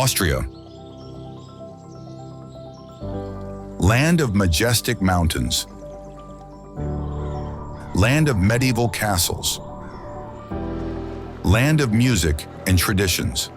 Austria. Land of majestic mountains. Land of medieval castles. Land of music and traditions.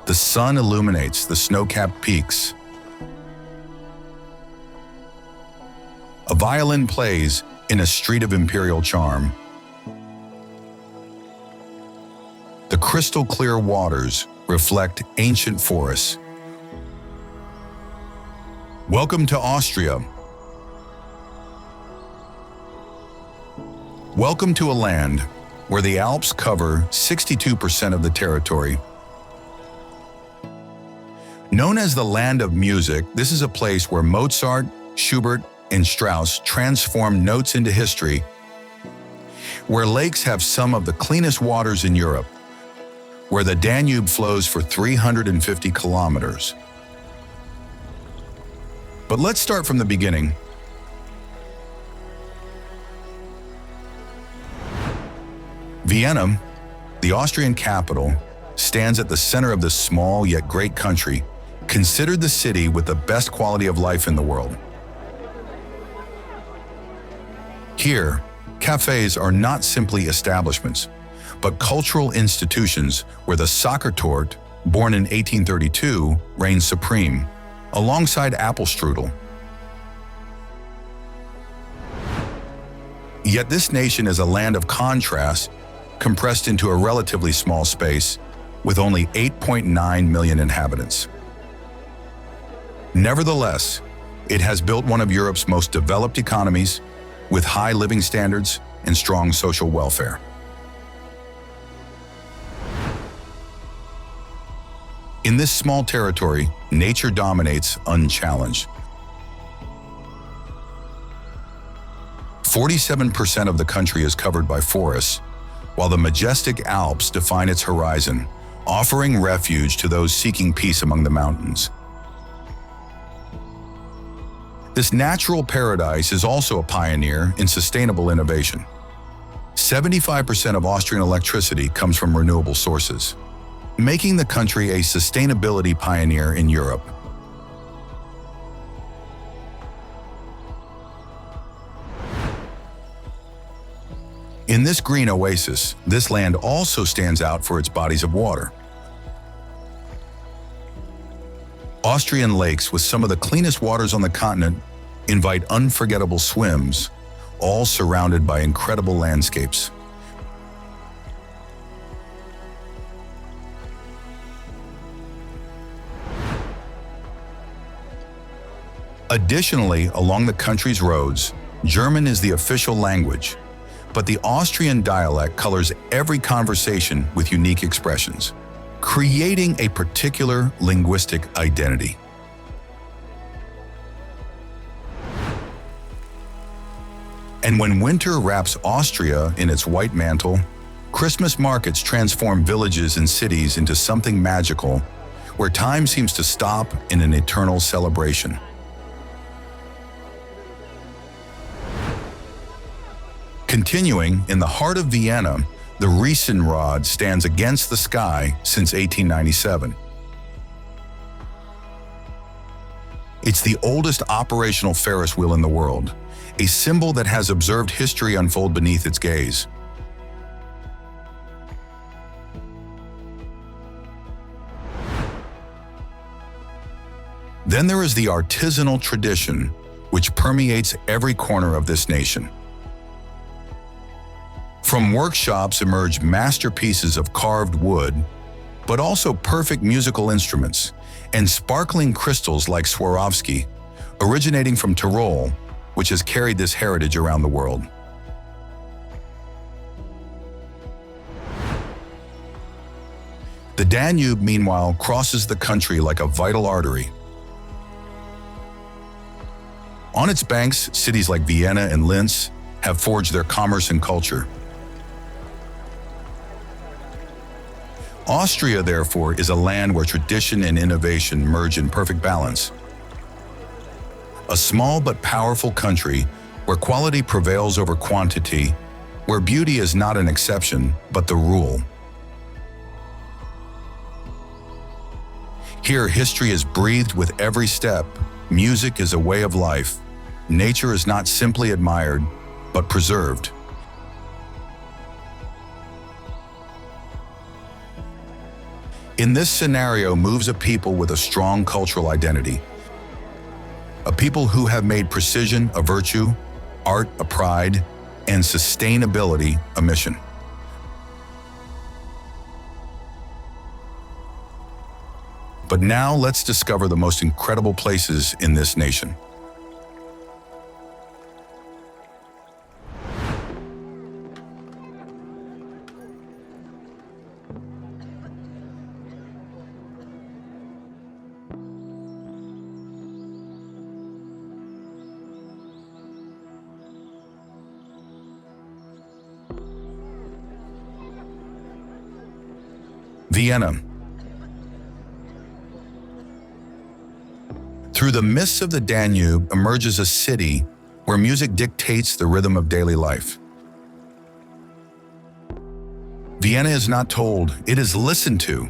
The sun illuminates the snow-capped peaks. A violin plays in a street of imperial charm. The crystal-clear waters reflect ancient forests. Welcome to Austria. Welcome to a land where the Alps cover 62% of the territory. Known as the land of music, this is a place where Mozart, Schubert, and Strauss transformed notes into history, where lakes have some of the cleanest waters in Europe, where the Danube flows for 350 kilometers. But let's start from the beginning. Vienna, the Austrian capital, stands at the center of this small yet great country, considered the city with the best quality of life in the world. Here, cafes are not simply establishments, but cultural institutions where the Sockertorte, born in 1832, reigns supreme, alongside apple strudel. Yet this nation is a land of contrast, compressed into a relatively small space, with only 8.9 million inhabitants. Nevertheless, it has built one of Europe's most developed economies, with high living standards and strong social welfare. In this small territory, nature dominates unchallenged. 47% of the country is covered by forests, while the majestic Alps define its horizon, offering refuge to those seeking peace among the mountains. This natural paradise is also a pioneer in sustainable innovation. 75% of Austrian electricity comes from renewable sources, making the country a sustainability pioneer in Europe. In this green oasis, this land also stands out for its bodies of water. Austrian lakes with some of the cleanest waters on the continent invite unforgettable swims, all surrounded by incredible landscapes. Additionally, along the country's roads, German is the official language, but the Austrian dialect colors every conversation with unique expressions, creating a particular linguistic identity. And when winter wraps Austria in its white mantle, Christmas markets transform villages and cities into something magical, where time seems to stop in an eternal celebration. Continuing, in the heart of Vienna, the Riesenrad stands against the sky since 1897. It's the oldest operational Ferris wheel in the world, a symbol that has observed history unfold beneath its gaze. Then there is the artisanal tradition, which permeates every corner of this nation. From workshops emerge masterpieces of carved wood, but also perfect musical instruments and sparkling crystals like Swarovski, originating from Tyrol, which has carried this heritage around the world. The Danube, meanwhile, crosses the country like a vital artery. On its banks, cities like Vienna and Linz have forged their commerce and culture. Austria, therefore, is a land where tradition and innovation merge in perfect balance. A small but powerful country where quality prevails over quantity, where beauty is not an exception, but the rule. Here, history is breathed with every step. Music is a way of life. Nature is not simply admired, but preserved. In this scenario moves a people with a strong cultural identity. A people who have made precision a virtue, art a pride, and sustainability a mission. But now let's discover the most incredible places in this nation. Vienna. Through the mists of the Danube emerges a city where music dictates the rhythm of daily life. Vienna is not told, it is listened to.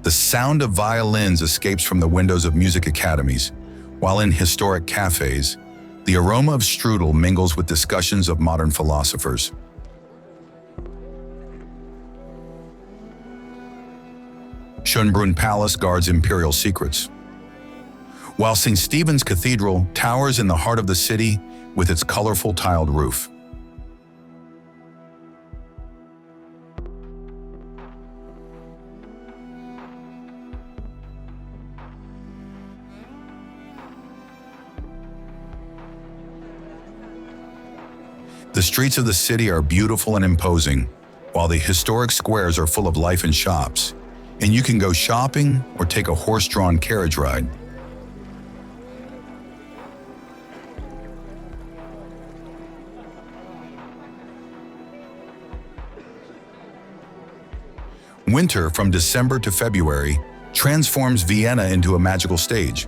The sound of violins escapes from the windows of music academies, while in historic cafes, the aroma of strudel mingles with discussions of modern philosophers. Schönbrunn Palace guards imperial secrets, while St. Stephen's Cathedral towers in the heart of the city with its colorful tiled roof. The streets of the city are beautiful and imposing, while the historic squares are full of life and shops, and you can go shopping or take a horse-drawn carriage ride. Winter, from December to February, transforms Vienna into a magical stage.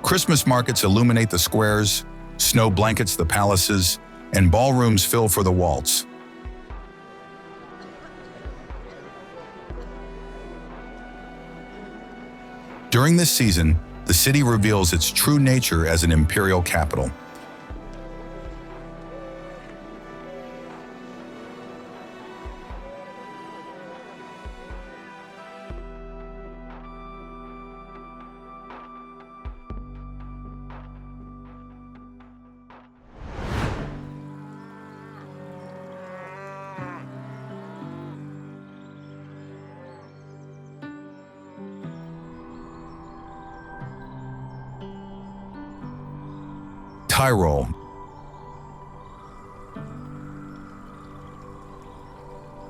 Christmas markets illuminate the squares, snow blankets the palaces, and ballrooms fill for the waltz. During this season, the city reveals its true nature as an imperial capital. Tyrol.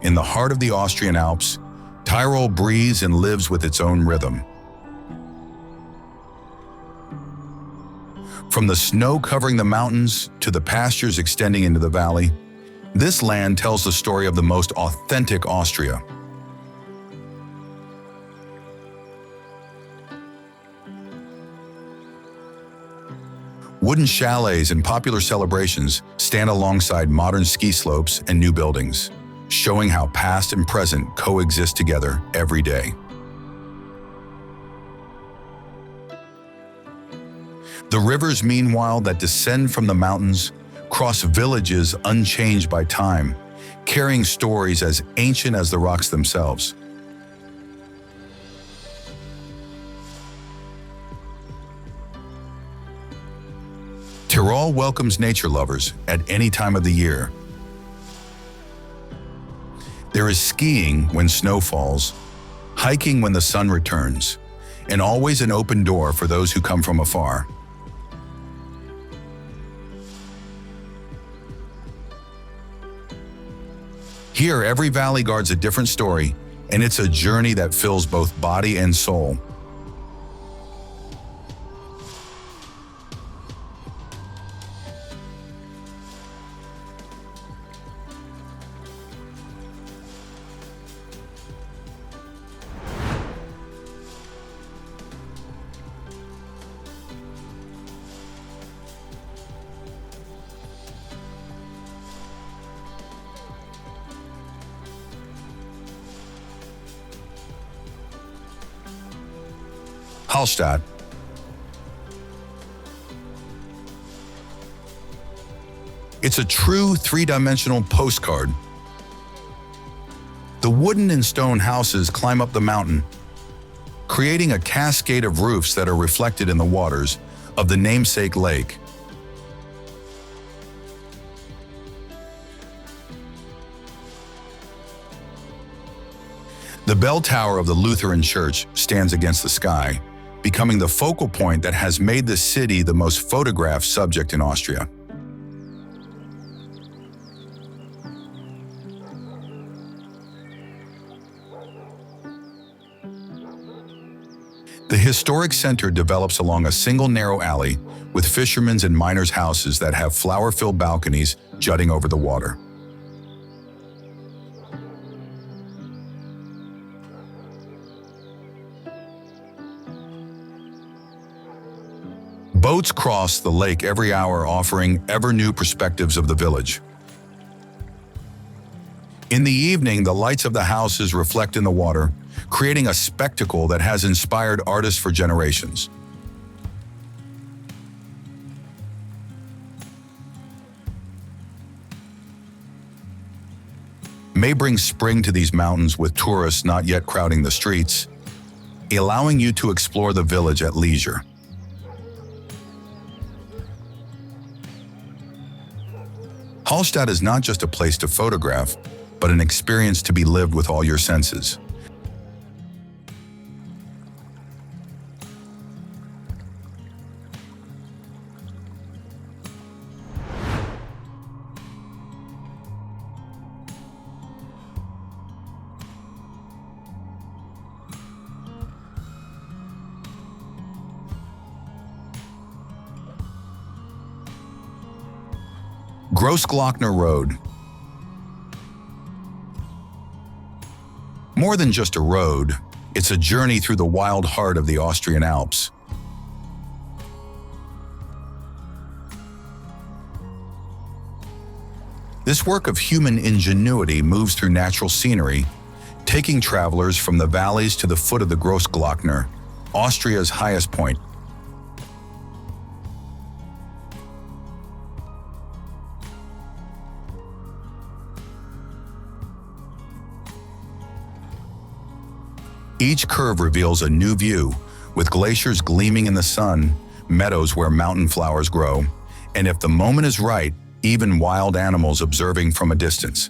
In the heart of the Austrian Alps, Tyrol breathes and lives with its own rhythm. From the snow covering the mountains to the pastures extending into the valley, this land tells the story of the most authentic Austria. Wooden chalets and popular celebrations stand alongside modern ski slopes and new buildings, showing how past and present coexist together every day. The rivers, meanwhile, that descend from the mountains cross villages unchanged by time, carrying stories as ancient as the rocks themselves. Tyrol welcomes nature lovers at any time of the year. There is skiing when snow falls, hiking when the sun returns, and always an open door for those who come from afar. Here, every valley guards a different story, and it's a journey that fills both body and soul. Hallstatt. It's a true three-dimensional postcard. The wooden and stone houses climb up the mountain, creating a cascade of roofs that are reflected in the waters of the namesake lake. The bell tower of the Lutheran church stands against the sky, becoming the focal point that has made the city the most photographed subject in Austria. The historic center develops along a single narrow alley with fishermen's and miners' houses that have flower-filled balconies jutting over the water. Boats cross the lake every hour, offering ever-new perspectives of the village. In the evening, the lights of the houses reflect in the water, creating a spectacle that has inspired artists for generations. May bring spring to these mountains with tourists not yet crowding the streets, allowing you to explore the village at leisure. Hallstatt is not just a place to photograph, but an experience to be lived with all your senses. Grossglockner Road. More than just a road, it's a journey through the wild heart of the Austrian Alps. This work of human ingenuity moves through natural scenery, taking travelers from the valleys to the foot of the Grossglockner, Austria's highest point. Each curve reveals a new view, with glaciers gleaming in the sun, meadows where mountain flowers grow, and if the moment is right, even wild animals observing from a distance.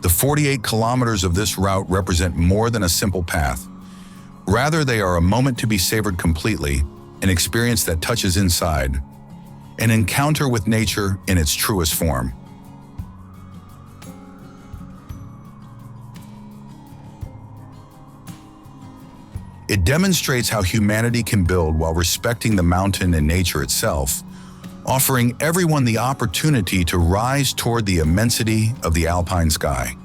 The 48 kilometers of this route represent more than a simple path. Rather, they are a moment to be savored completely, an experience that touches inside, an encounter with nature in its truest form. It demonstrates how humanity can build while respecting the mountain and nature itself, offering everyone the opportunity to rise toward the immensity of the alpine sky.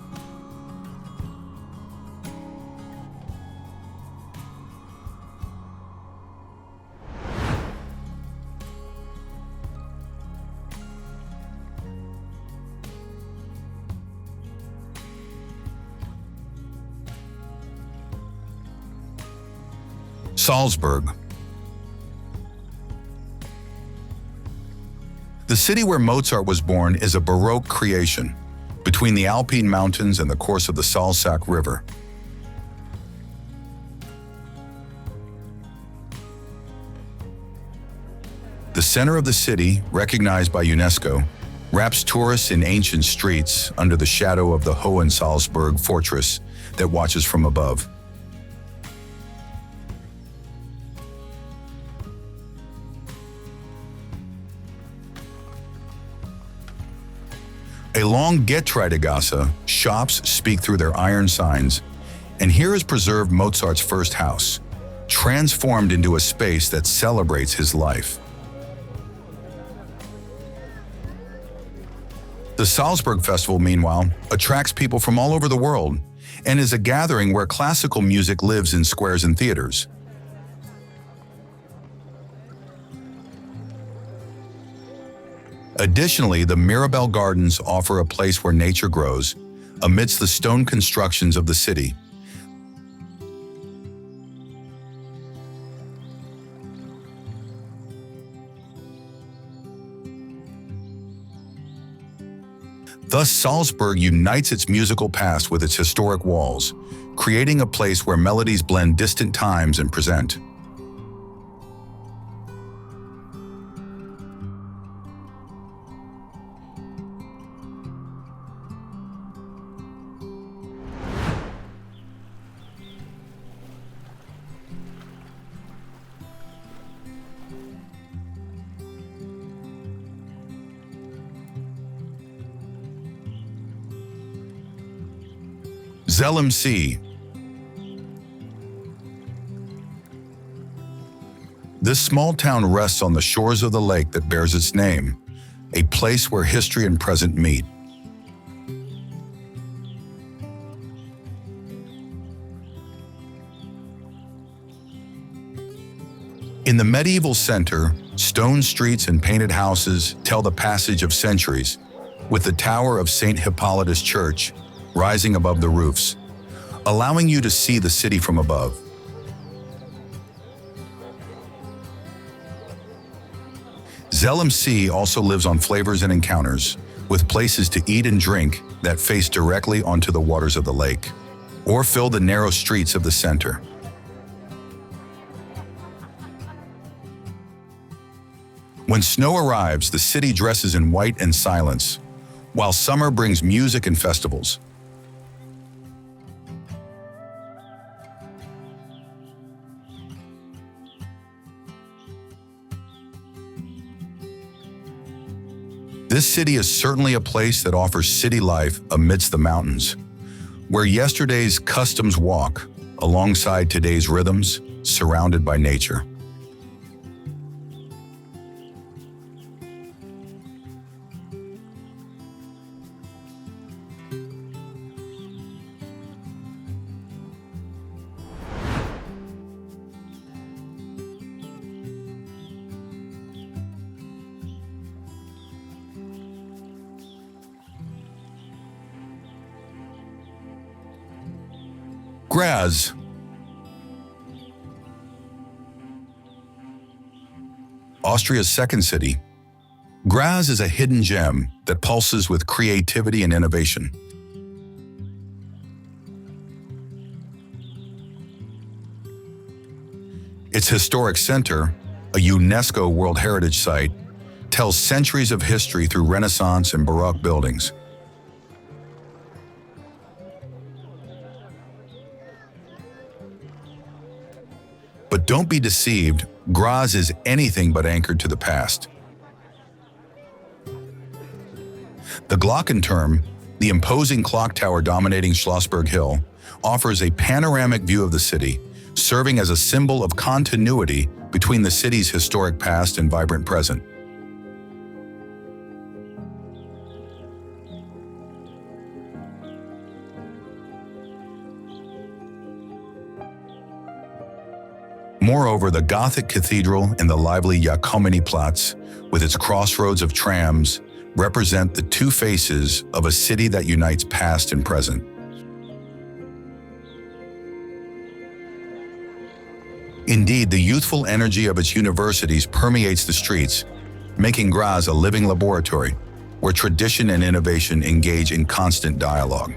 Salzburg. The city where Mozart was born is a baroque creation, between the Alpine mountains and the course of the Salzach River. The center of the city, recognized by UNESCO, wraps tourists in ancient streets under the shadow of the Hohensalzburg Fortress that watches from above. Along Getreidegasse, shops speak through their iron signs, and here is preserved Mozart's first house, transformed into a space that celebrates his life. The Salzburg Festival, meanwhile, attracts people from all over the world and is a gathering where classical music lives in squares and theaters. Additionally, the Mirabell Gardens offer a place where nature grows amidst the stone constructions of the city. Thus, Salzburg unites its musical past with its historic walls, creating a place where melodies blend distant times and present. Zell am See. This small town rests on the shores of the lake that bears its name, a place where history and present meet. In the medieval center, stone streets and painted houses tell the passage of centuries, with the tower of St. Hippolytus Church rising above the roofs, allowing you to see the city from above. Zell am See also lives on flavors and encounters, with places to eat and drink that face directly onto the waters of the lake, or fill the narrow streets of the center. When snow arrives, the city dresses in white and silence, while summer brings music and festivals. This city is certainly a place that offers city life amidst the mountains, where yesterday's customs walk alongside today's rhythms, surrounded by nature. Graz. Austria's second city, Graz is a hidden gem that pulses with creativity and innovation. Its historic center, a UNESCO World Heritage Site, tells centuries of history through Renaissance and Baroque buildings. But don't be deceived, Graz is anything but anchored to the past. The Glockenturm, the imposing clock tower dominating Schlossberg Hill, offers a panoramic view of the city, serving as a symbol of continuity between the city's historic past and vibrant present. Moreover, the Gothic cathedral and the lively Jakominiplatz, with its crossroads of trams, represent the two faces of a city that unites past and present. Indeed, the youthful energy of its universities permeates the streets, making Graz a living laboratory where tradition and innovation engage in constant dialogue.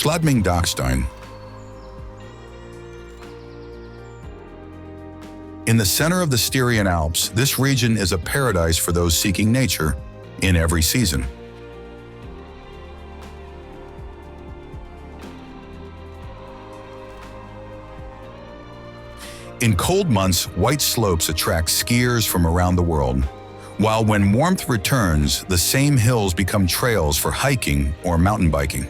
Schladming-Dachstein. In In the center of the Styrian Alps, this region is a paradise for those seeking nature in every season. In cold months, white slopes attract skiers from around the world, while when warmth returns, the same hills become trails for hiking or mountain biking.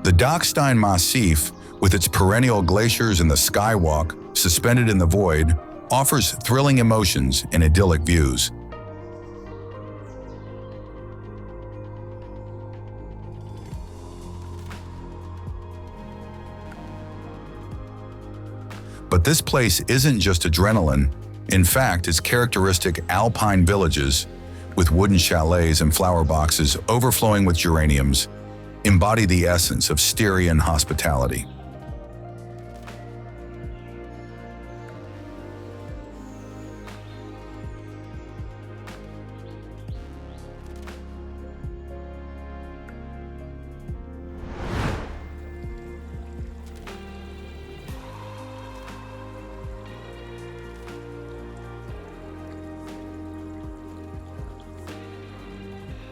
The Dachstein Massif, with its perennial glaciers and the skywalk suspended in the void, offers thrilling emotions and idyllic views. But this place isn't just adrenaline. In fact, its characteristic alpine villages, with wooden chalets and flower boxes overflowing with geraniums, embody the essence of Styrian hospitality.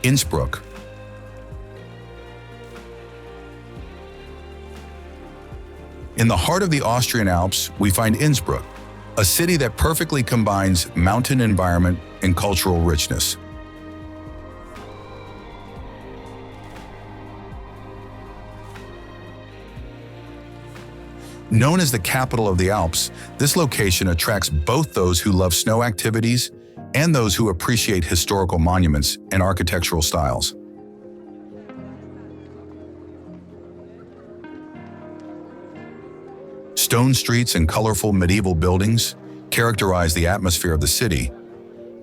Innsbruck. In the heart of the Austrian Alps, we find Innsbruck, a city that perfectly combines mountain environment and cultural richness. Known as the capital of the Alps, this location attracts both those who love snow activities and those who appreciate historical monuments and architectural styles. Stone streets and colorful medieval buildings characterize the atmosphere of the city,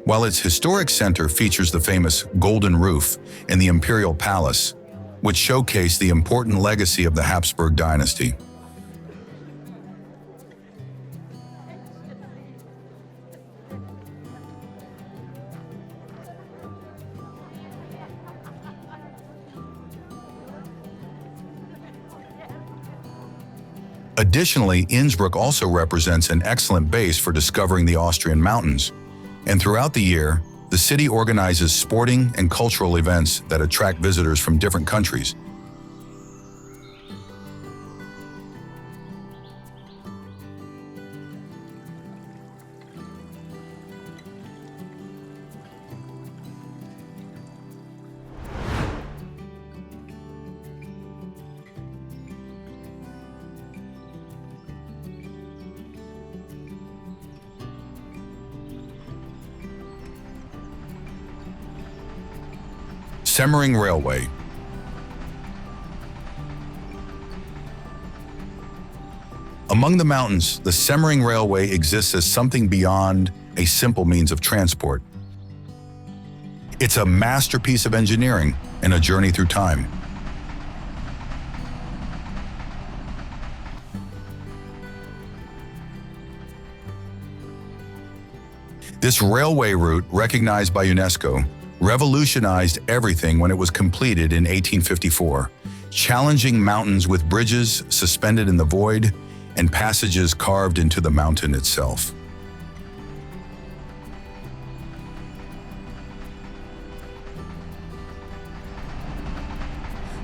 while its historic center features the famous Golden Roof and the Imperial Palace, which showcase the important legacy of the Habsburg dynasty. Additionally, Innsbruck also represents an excellent base for discovering the Austrian mountains, and throughout the year, the city organizes sporting and cultural events that attract visitors from different countries. Semmering Railway. Among the mountains, the Semmering Railway exists as something beyond a simple means of transport. It's a masterpiece of engineering and a journey through time. This railway route, recognized by UNESCO, revolutionized everything when it was completed in 1854, challenging mountains with bridges suspended in the void and passages carved into the mountain itself.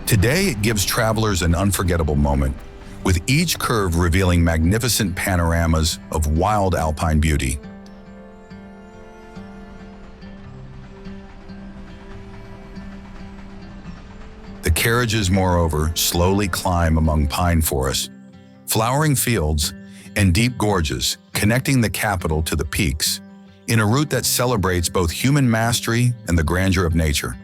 Today, it gives travelers an unforgettable moment, with each curve revealing magnificent panoramas of wild alpine beauty. The carriages, moreover, slowly climb among pine forests, flowering fields, and deep gorges, connecting the capital to the peaks, in a route that celebrates both human mastery and the grandeur of nature.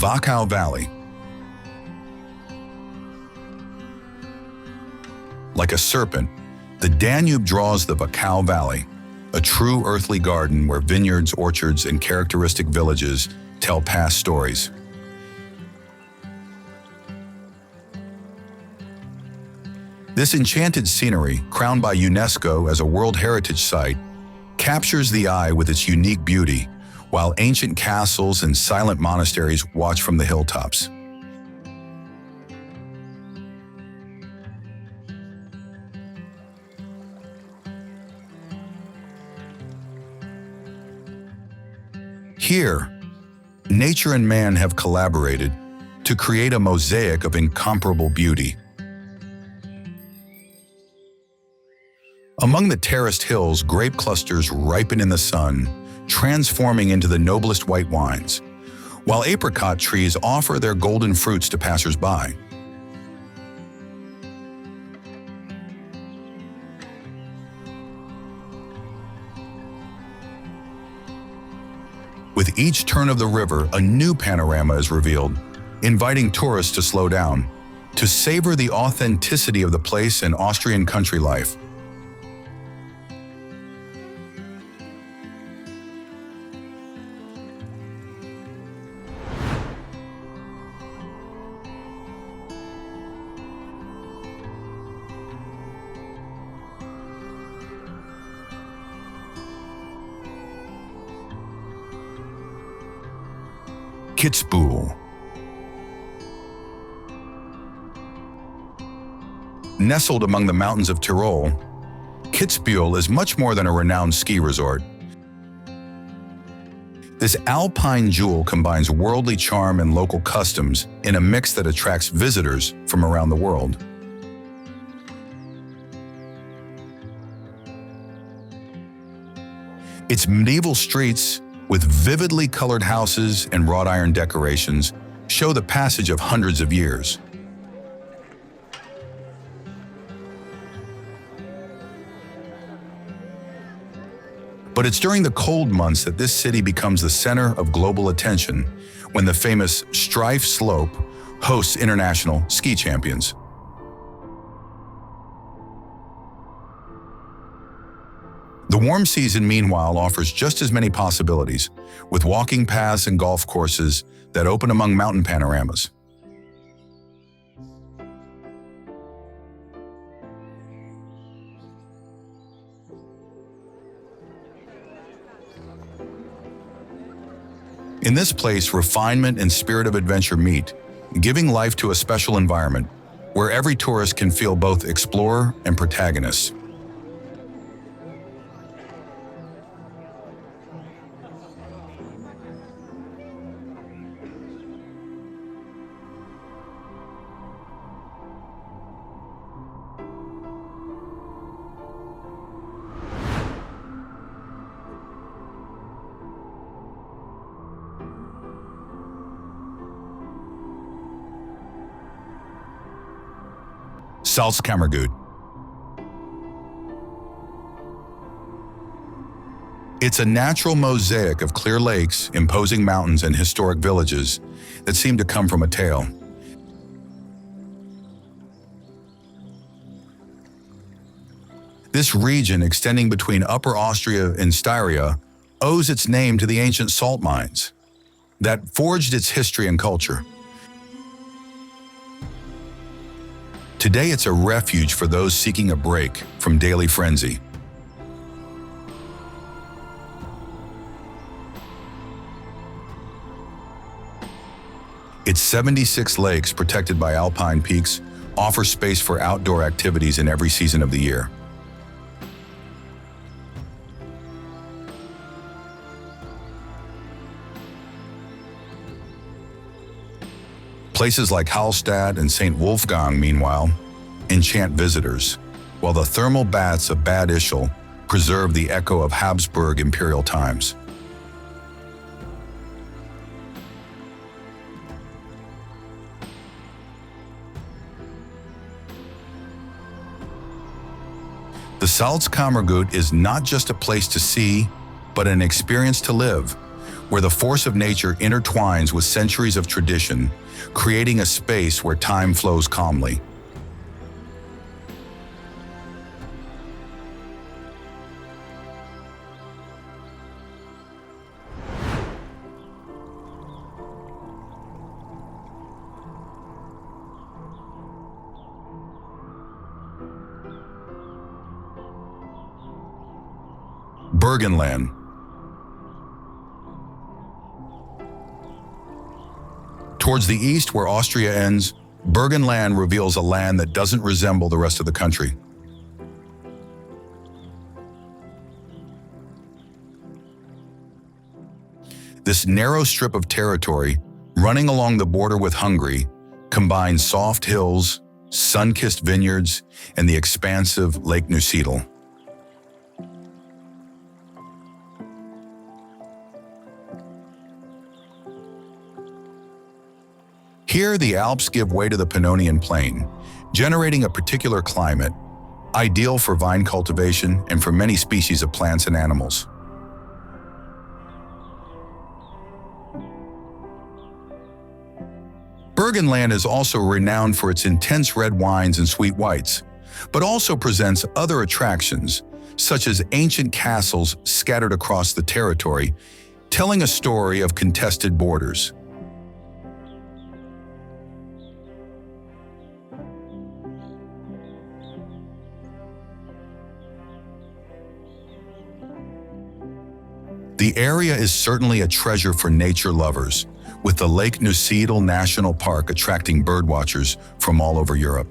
Wachau Valley. Like a serpent, the Danube draws the Wachau Valley, a true earthly garden where vineyards, orchards, and characteristic villages tell past stories. This enchanted scenery, crowned by UNESCO as a World Heritage Site, captures the eye with its unique beauty, while ancient castles and silent monasteries watch from the hilltops. Here, nature and man have collaborated to create a mosaic of incomparable beauty. Among the terraced hills, grape clusters ripen in the sun, transforming into the noblest white wines, while apricot trees offer their golden fruits to passers-by. With each turn of the river, a new panorama is revealed, inviting tourists to slow down, to savor the authenticity of the place and Austrian country life. Kitzbühel. Nestled among the mountains of Tyrol, Kitzbühel is much more than a renowned ski resort. This alpine jewel combines worldly charm and local customs in a mix that attracts visitors from around the world. Its medieval streets, with vividly colored houses and wrought iron decorations, show the passage of hundreds of years. But it's during the cold months that this city becomes the center of global attention, when the famous Strife Slope hosts international ski champions. The warm season, meanwhile, offers just as many possibilities, with walking paths and golf courses that open among mountain panoramas. In this place, refinement and spirit of adventure meet, giving life to a special environment where every tourist can feel both explorer and protagonist. Salzkammergut. It's a natural mosaic of clear lakes, imposing mountains, and historic villages that seem to come from a tale. This region, extending between Upper Austria and Styria, owes its name to the ancient salt mines that forged its history and culture. Today, it's a refuge for those seeking a break from daily frenzy. Its 76 lakes, protected by alpine peaks, offer space for outdoor activities in every season of the year. Places like Hallstatt and St. Wolfgang, meanwhile, enchant visitors, while the thermal baths of Bad Ischl preserve the echo of Habsburg imperial times. The Salzkammergut is not just a place to see, but an experience to live, where the force of nature intertwines with centuries of tradition, creating a space where time flows calmly. Burgenland. Towards the east, where Austria ends, Burgenland reveals a land that doesn't resemble the rest of the country. This narrow strip of territory, running along the border with Hungary, combines soft hills, sun-kissed vineyards, and the expansive Lake Neusiedl. Here, the Alps give way to the Pannonian Plain, generating a particular climate, ideal for vine cultivation and for many species of plants and animals. Burgenland is also renowned for its intense red wines and sweet whites, but also presents other attractions, such as ancient castles scattered across the territory, telling a story of contested borders. The area is certainly a treasure for nature lovers, with the Lake Neusiedl National Park attracting birdwatchers from all over Europe.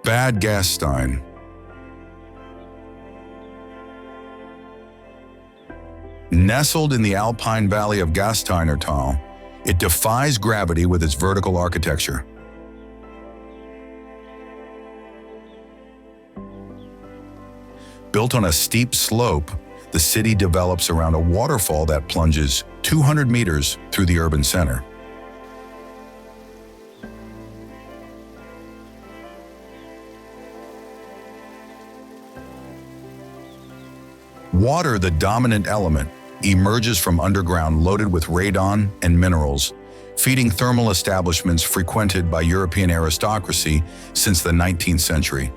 Bad Gastein. Nestled in the alpine valley of Gastein, it defies gravity with its vertical architecture. Built on a steep slope, the city develops around a waterfall that plunges 200 meters through the urban center. Water, the dominant element, emerges from underground loaded with radon and minerals, feeding thermal establishments frequented by European aristocracy since the 19th century.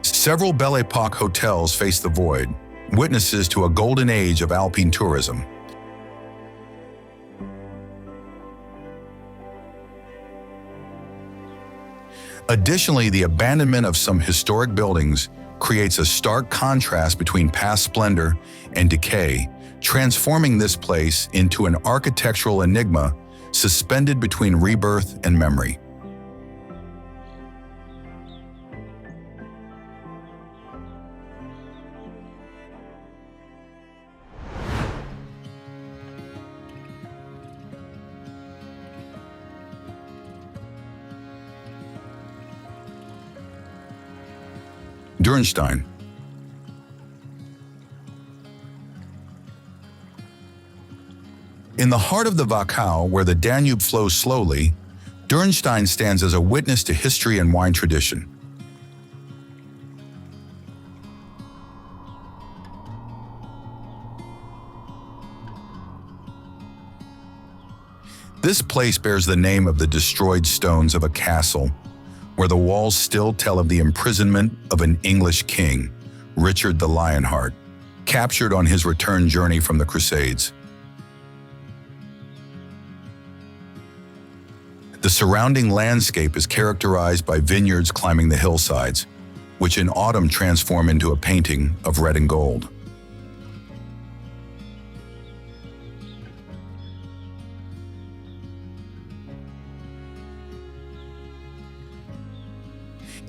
Several Belle Epoque hotels face the void, witnesses to a golden age of Alpine tourism. Additionally, the abandonment of some historic buildings creates a stark contrast between past splendor and decay, transforming this place into an architectural enigma suspended between rebirth and memory. Dürnstein. In the heart of the Wachau, where the Danube flows slowly, Dürnstein stands as a witness to history and wine tradition. This place bears the name of the destroyed stones of a castle, where the walls still tell of the imprisonment of an English king, Richard the Lionheart, captured on his return journey from the Crusades. The surrounding landscape is characterized by vineyards climbing the hillsides, which in autumn transform into a painting of red and gold.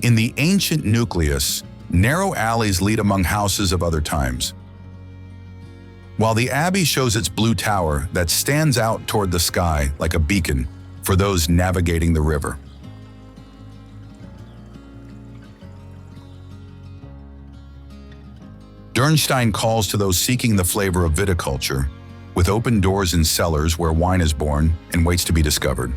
In the ancient nucleus, narrow alleys lead among houses of other times. While the abbey shows its blue tower that stands out toward the sky like a beacon, for those navigating the river. Dürnstein calls to those seeking the flavor of viticulture, with open doors and cellars where wine is born and waits to be discovered.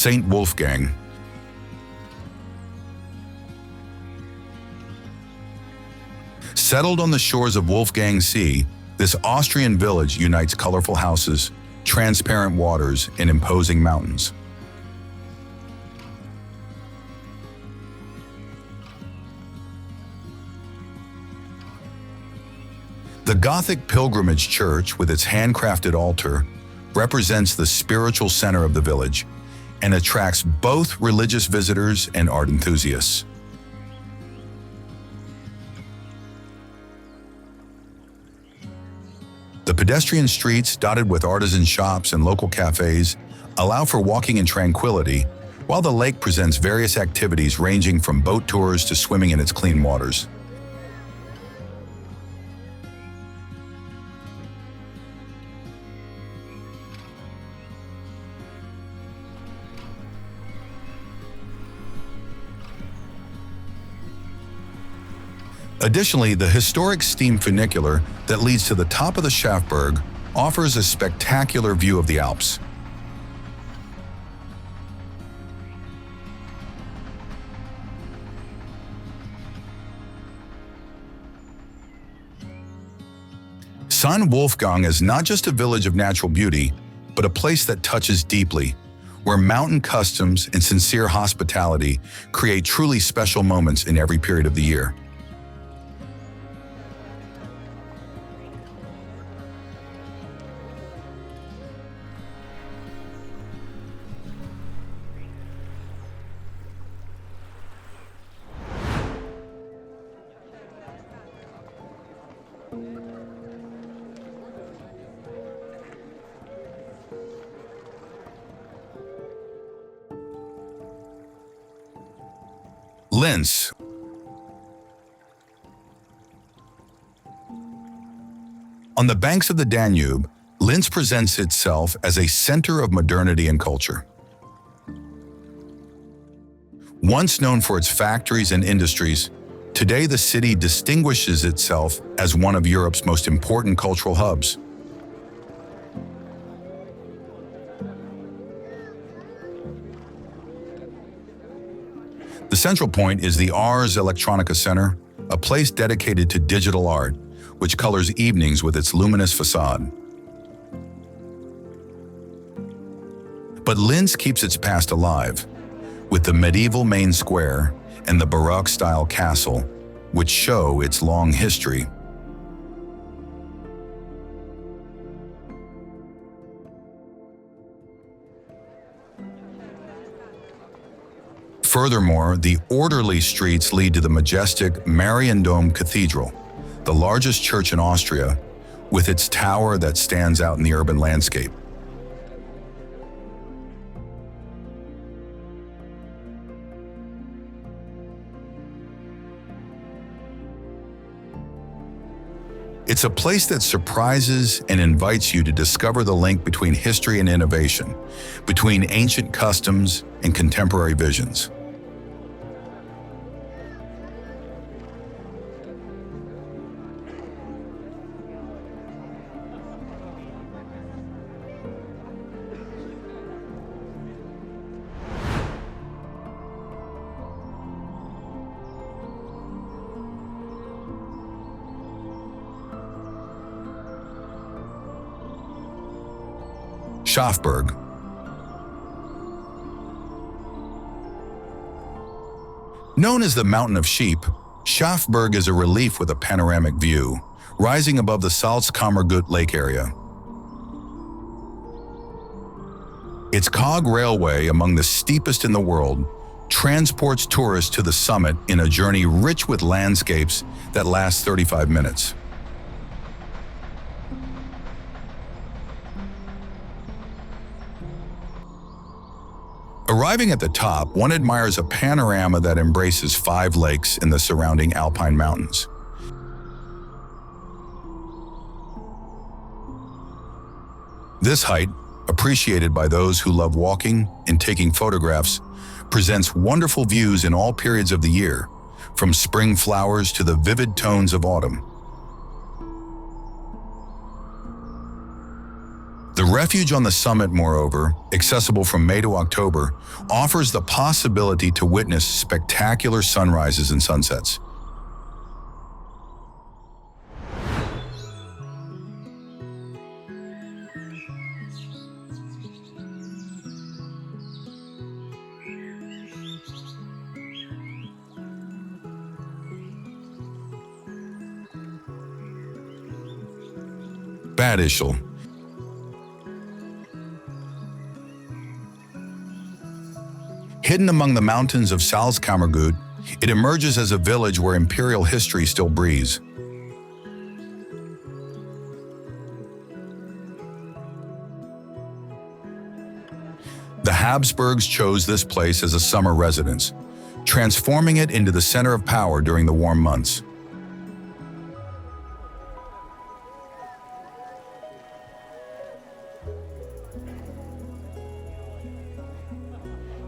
St. Wolfgang. Settled on the shores of Wolfgang Sea, this Austrian village unites colorful houses, transparent waters, and imposing mountains. The Gothic pilgrimage church, with its handcrafted altar, represents the spiritual center of the village and attracts both religious visitors and art enthusiasts. The pedestrian streets, dotted with artisan shops and local cafes, allow for walking in tranquility, while the lake presents various activities ranging from boat tours to swimming in its clean waters. Additionally, the historic steam funicular that leads to the top of the Schafberg offers a spectacular view of the Alps. St. Wolfgang is not just a village of natural beauty, but a place that touches deeply, where mountain customs and sincere hospitality create truly special moments in every period of the year. Linz. On the banks of the Danube, Linz presents itself as a center of modernity and culture. Once known for its factories and industries, today the city distinguishes itself as one of Europe's most important cultural hubs. The central point is the Ars Electronica Center, a place dedicated to digital art, which colors evenings with its luminous facade. But Linz keeps its past alive, with the medieval main square and the baroque-style castle, which show its long history. Furthermore, the orderly streets lead to the majestic Mariendom Cathedral, the largest church in Austria, with its tower that stands out in the urban landscape. It's a place that surprises and invites you to discover the link between history and innovation, between ancient customs and contemporary visions. Schafberg. Known as the Mountain of Sheep, Schafberg is a relief with a panoramic view, rising above the Salzkammergut lake area. Its cog railway, among the steepest in the world, transports tourists to the summit in a journey rich with landscapes that lasts 35 minutes. Arriving at the top, one admires a panorama that embraces 5 lakes in the surrounding alpine mountains. This height, appreciated by those who love walking and taking photographs, presents wonderful views in all periods of the year, from spring flowers to the vivid tones of autumn. The refuge on the summit, moreover, accessible from May to October, offers the possibility to witness spectacular sunrises and sunsets. Bad Ischl. Hidden among the mountains of Salzkammergut, it emerges as a village where imperial history still breathes. The Habsburgs chose this place as a summer residence, transforming it into the center of power during the warm months.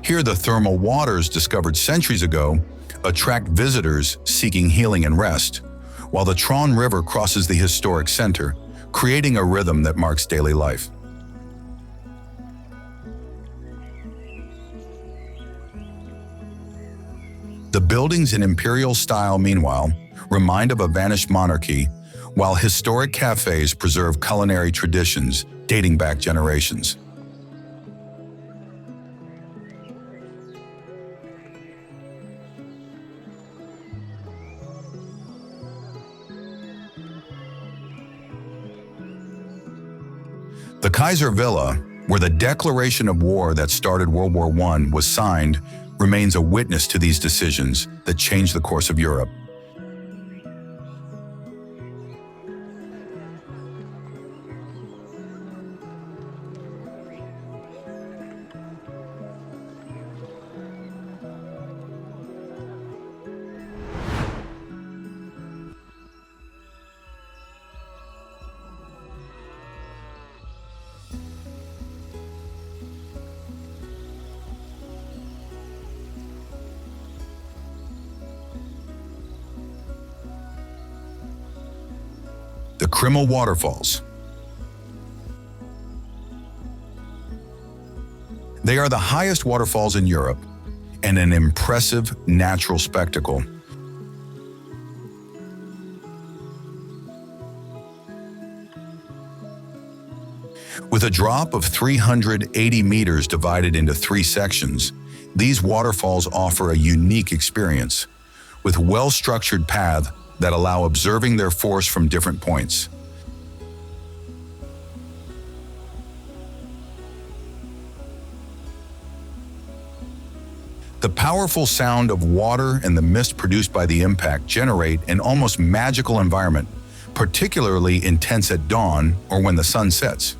Here, the thermal waters discovered centuries ago attract visitors seeking healing and rest, while the Tron River crosses the historic center, creating a rhythm that marks daily life. The buildings in imperial style, meanwhile, remind of a vanished monarchy, while historic cafes preserve culinary traditions dating back generations. The Kaiser Villa, where the declaration of war that started World War I was signed, remains a witness to these decisions that changed the course of Europe. The Krimml Waterfalls. They are the highest waterfalls in Europe and an impressive natural spectacle. With a drop of 380 meters divided into 3 sections, these waterfalls offer a unique experience, with well-structured paths that allow observing their force from different points. The powerful sound of water and the mist produced by the impact generate an almost magical environment, particularly intense at dawn or when the sun sets.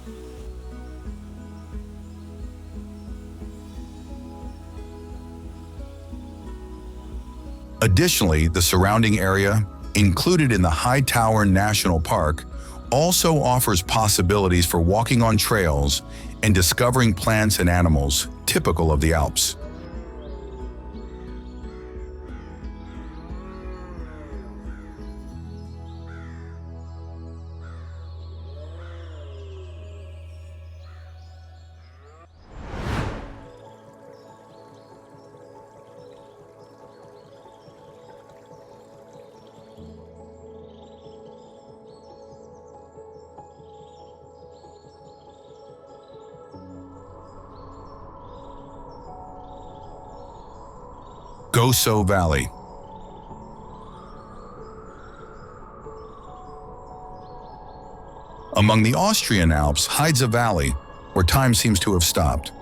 Additionally, the surrounding area, included in the Hightower National Park, also offers possibilities for walking on trails and discovering plants and animals typical of the Alps. Gosau Valley. Among the Austrian Alps hides a valley where time seems to have stopped.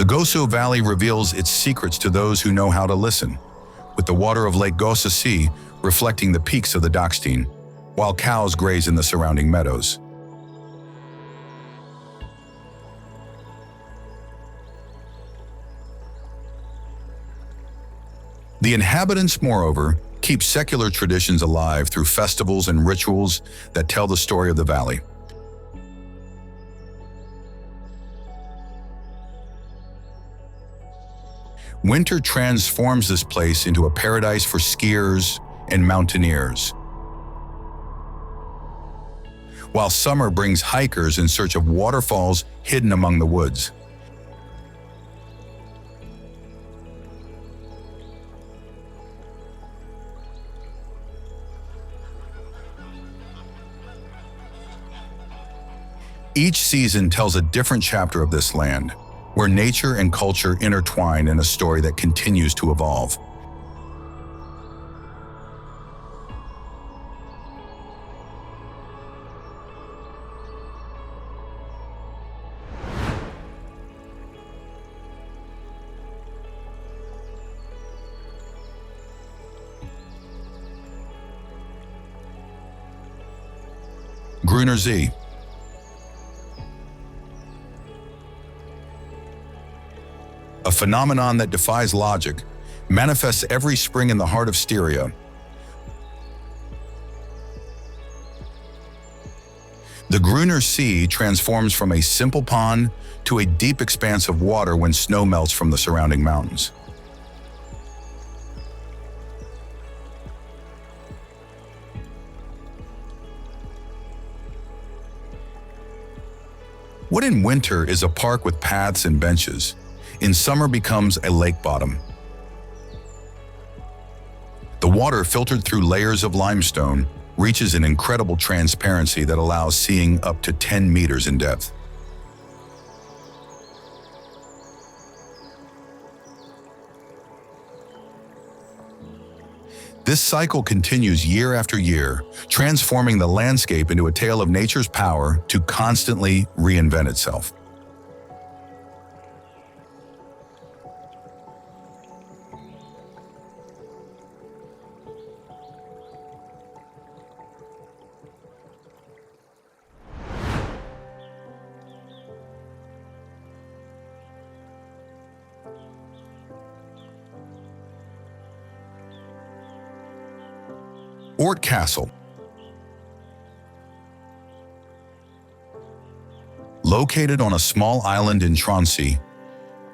The Gosau Valley reveals its secrets to those who know how to listen, with the water of Lake Gosau Sea reflecting the peaks of the Dachstein, while cows graze in the surrounding meadows. The inhabitants, moreover, keep secular traditions alive through festivals and rituals that tell the story of the valley. Winter transforms this place into a paradise for skiers and mountaineers, while summer brings hikers in search of waterfalls hidden among the woods. Each season tells a different chapter of this land, where nature and culture intertwine in a story that continues to evolve. Grüner See. A phenomenon that defies logic, manifests every spring in the heart of Styria. The Grüner See transforms from a simple pond to a deep expanse of water when snow melts from the surrounding mountains. What in winter is a park with paths and benches, in summer becomes a lake bottom. The water, filtered through layers of limestone, reaches an incredible transparency that allows seeing up to 10 meters in depth. This cycle continues year after year, transforming the landscape into a tale of nature's power to constantly reinvent itself. Ort Castle. Located on a small island in Tronsea,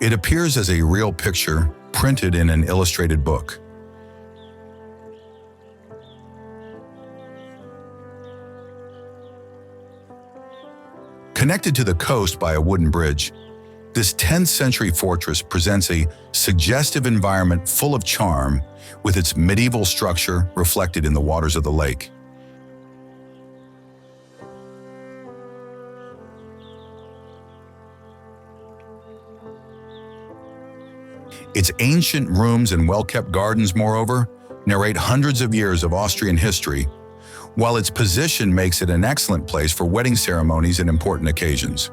it appears as a real picture printed in an illustrated book. Connected to the coast by a wooden bridge, this 10th century fortress presents a suggestive environment full of charm, with its medieval structure reflected in the waters of the lake. Its ancient rooms and well-kept gardens, moreover, narrate hundreds of years of Austrian history, while its position makes it an excellent place for wedding ceremonies and important occasions.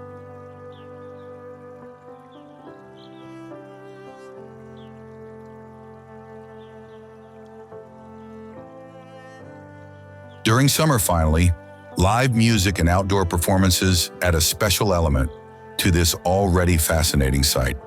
During summer, finally, live music and outdoor performances add a special element to this already fascinating site.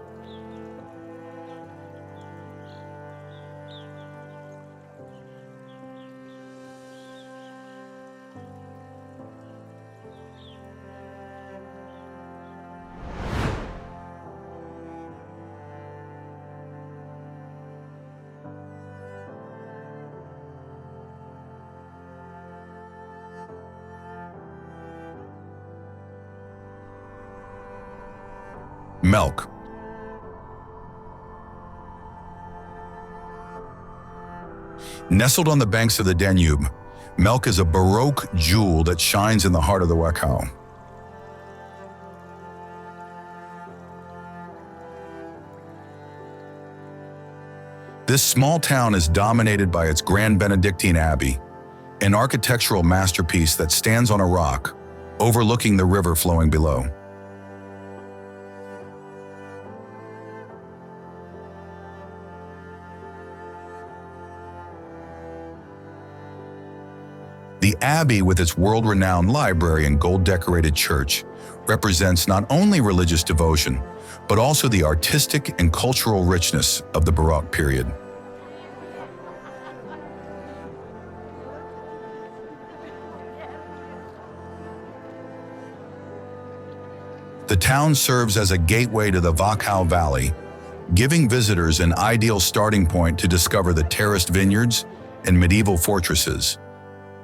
Milk. Nestled on the banks of the Danube, Milk is a baroque jewel that shines in the heart of the Wachau. This small town is dominated by its Grand Benedictine Abbey, an architectural masterpiece that stands on a rock, overlooking the river flowing below. The abbey, with its world-renowned library and gold-decorated church, represents not only religious devotion, but also the artistic and cultural richness of the Baroque period. The town serves as a gateway to the Wachau Valley, giving visitors an ideal starting point to discover the terraced vineyards and medieval fortresses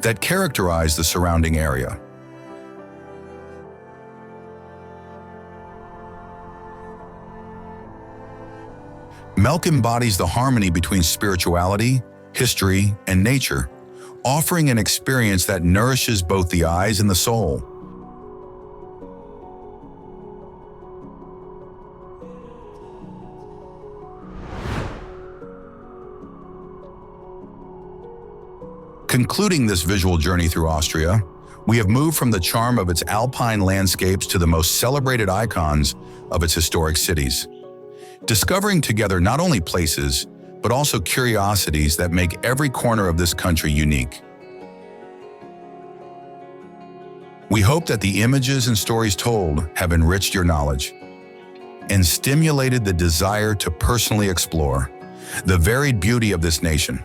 that characterize the surrounding area. Melk embodies the harmony between spirituality, history, and nature, offering an experience that nourishes both the eyes and the soul. Concluding this visual journey through Austria, we have moved from the charm of its alpine landscapes to the most celebrated icons of its historic cities, discovering together not only places, but also curiosities that make every corner of this country unique. We hope that the images and stories told have enriched your knowledge and stimulated the desire to personally explore the varied beauty of this nation.